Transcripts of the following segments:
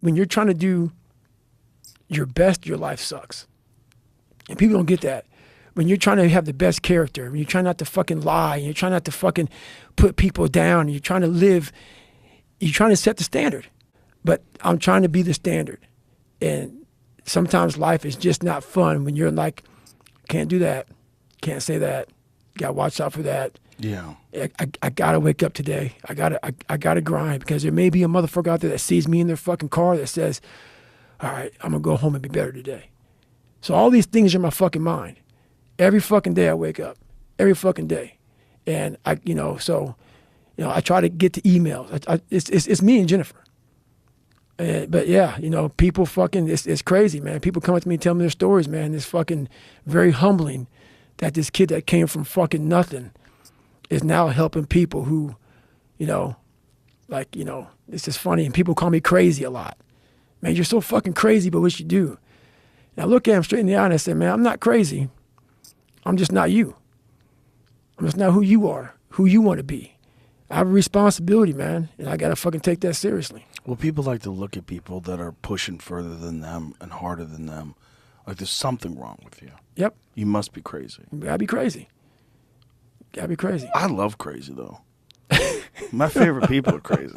when you're trying to do your best, your life sucks. And people don't get that. When you're trying to have the best character, when you're trying not to fucking lie, and you're trying not to fucking put people down, and you're trying to live, you're trying to set the standard. But I'm trying to be the standard. And sometimes life is just not fun when you're like, can't do that, can't say that, gotta watch out for that. Yeah. I gotta wake up today. I gotta grind, because there may be a motherfucker out there that sees me in their fucking car that says, all right, I'm gonna go home and be better today. So all these things are in my fucking mind. Every fucking day I wake up, every fucking day. And I try to get to emails. It's me and Jennifer. But yeah, people fucking, it's crazy, man. People come up to me and tell me their stories, man. It's fucking very humbling that this kid that came from fucking nothing is now helping people who, it's just funny. And people call me crazy a lot. Man, you're so fucking crazy, but what you do? And I look at him straight in the eye and I say, man, I'm not crazy. I'm just not you. I'm just not who you are, who you want to be. I have a responsibility, man, and I got to fucking take that seriously. Well, people like to look at people that are pushing further than them and harder than them. Like there's something wrong with you. Yep. You must be crazy. You gotta be crazy. Gotta be crazy. I love crazy, though. My favorite people are crazy.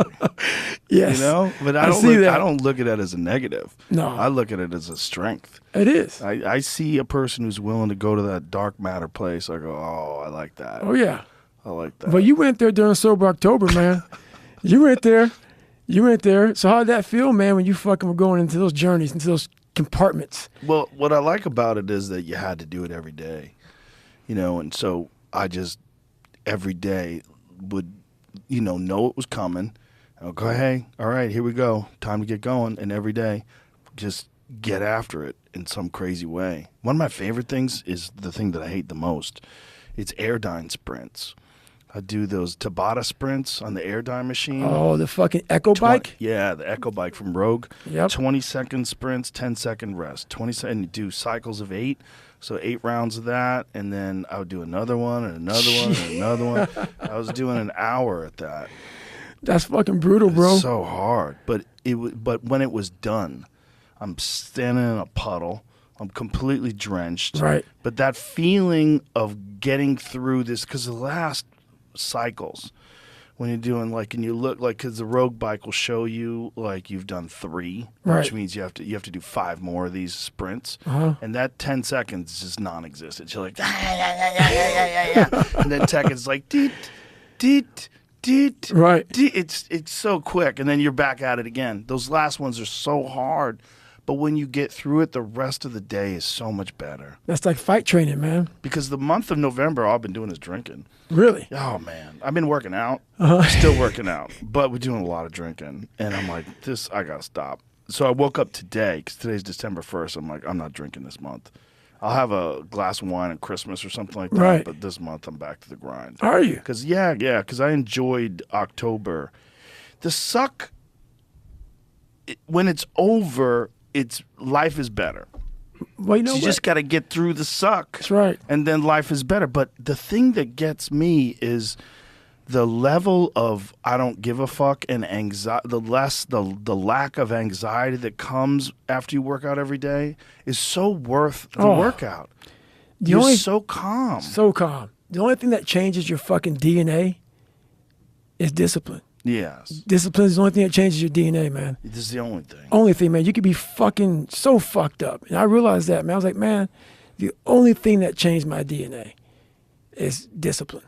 Yes. But I don't look at it as a negative. No. I look at it as a strength. It is. I see a person who's willing to go to that dark matter place. I go, oh, I like that. Oh, yeah. I like that. But you went there during Sober October, man. You went there. So how did that feel, man, when you fucking were going into those journeys, into those compartments? Well, what I like about it is that you had to do it every day. And so I just every day would, know it was coming. I'll go, hey, all right, here we go. Time to get going. And every day, just get after it in some crazy way. One of my favorite things is the thing that I hate the most. It's Airdyne sprints. I do those Tabata sprints on the Airdyne machine. Oh, the fucking Echo bike? Yeah, the Echo bike from Rogue. Yep. 20-second sprints, 10-second rest. And you do cycles of 8. So 8 rounds of that, and then I would do another one and another one and another one. I was doing an hour at that. That's fucking brutal, bro. It's so hard. But when it was done, I'm standing in a puddle. I'm completely drenched. Right. But that feeling of getting through this, because the last cycles, when you're doing and you look because the Rogue bike will show you you've done 3, right, which means you have to do 5 more of these sprints, and that 10 seconds is just non-existent. You're like, and then seconds deet, deet, deet, right. Deet. It's so quick, and then you're back at it again. Those last ones are so hard. But when you get through it, the rest of the day is so much better. That's like fight training, man. Because the month of November, all I've been doing is drinking. Really? Oh, man. I've been working out. Still working out. But we're doing a lot of drinking. And I'm like, I got to stop. So I woke up today, because today's December 1st. I'm like, I'm not drinking this month. I'll have a glass of wine at Christmas or something like that. Right. But this month, I'm back to the grind. Are you? Because, because I enjoyed October. The suck, when it's over, life is better. Well, you just got to get through the suck. That's right. And then life is better. But the thing that gets me is the level of I don't give a fuck and anxiety. The lack of anxiety that comes after you work out every day is so worth the workout. You're so calm. So calm. The only thing that changes your fucking DNA is discipline. Yes. Discipline is the only thing that changes your DNA, man. This is the only thing. Only thing, man. You could be fucking so fucked up. And I realized that, man. I was like, man, the only thing that changed my DNA is discipline.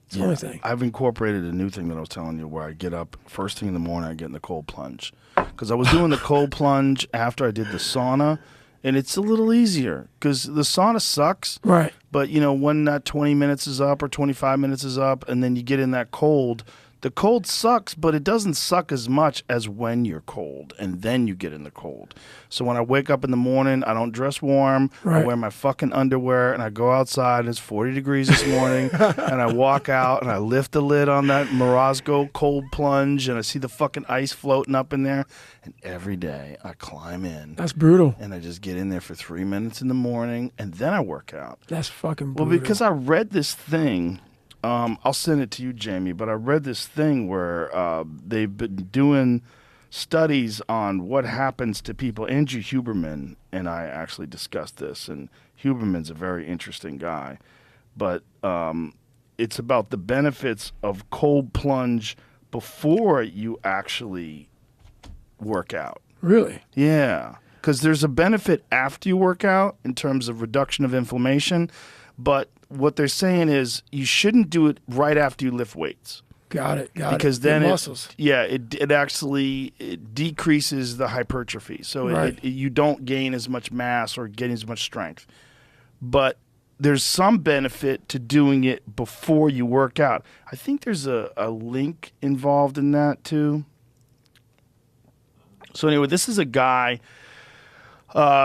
It's the only thing. I've incorporated a new thing that I was telling you where I get up first thing in the morning, I get in the cold plunge. Because I was doing the cold plunge after I did the sauna, and it's a little easier because the sauna sucks. Right. But, when that 20 minutes is up or 25 minutes is up, and then you get in that cold, the cold sucks, but it doesn't suck as much as when you're cold, and then you get in the cold. So when I wake up in the morning, I don't dress warm. Right. I wear my fucking underwear, and I go outside, and it's 40 degrees this morning, and I walk out, and I lift the lid on that Morozco cold plunge, and I see the fucking ice floating up in there, and every day I climb in. That's brutal. And I just get in there for 3 minutes in the morning, and then I work out. That's fucking brutal. Well, because I read this thing. I'll send it to you, Jamie, but I read this thing where they've been doing studies on what happens to people. Andrew Huberman and I actually discussed this, and Huberman's a very interesting guy, but it's about the benefits of cold plunge before you actually work out. Really? Yeah, because there's a benefit after you work out in terms of reduction of inflammation, but what they're saying is you shouldn't do it right after you lift weights. Got it. Because then muscles. it actually decreases the hypertrophy. So Right. you don't gain as much mass or gain as much strength. But there's some benefit to doing it before you work out. I think there's a link involved in that too. So anyway, this is a guy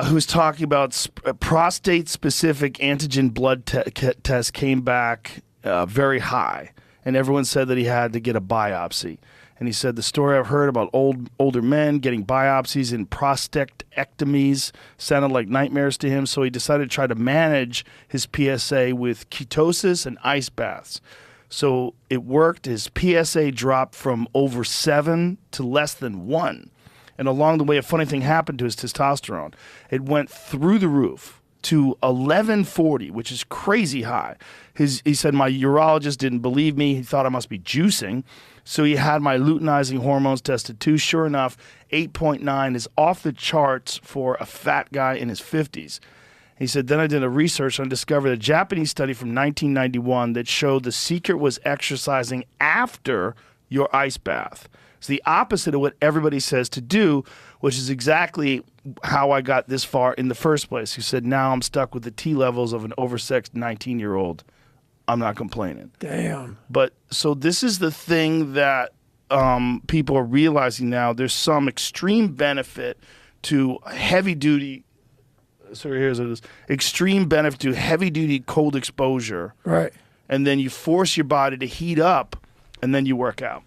who's talking about prostate-specific antigen blood test came back very high. And everyone said that he had to get a biopsy. And he said, the story I've heard about older men getting biopsies and prostatectomies sounded like nightmares to him, so he decided to try to manage his PSA with ketosis and ice baths. So it worked. His PSA dropped from over 7 to less than 1. And along the way, a funny thing happened to his testosterone. It went through the roof to 1140, which is crazy high. He said, my urologist didn't believe me. He thought I must be juicing. So he had my luteinizing hormones tested too. Sure enough, 8.9 is off the charts for a fat guy in his 50s. He said, then I did a research and discovered a Japanese study from 1991 that showed the secret was exercising after your ice bath. It's the opposite of what everybody says to do, which is exactly how I got this far in the first place. He said, now I'm stuck with the T levels of an oversexed 19-year-old. I'm not complaining. Damn. But so this is the thing that people are realizing now. There's some extreme benefit to heavy-duty. So here's it is. Extreme benefit to heavy-duty cold exposure. Right. And then you force your body to heat up, and then you work out.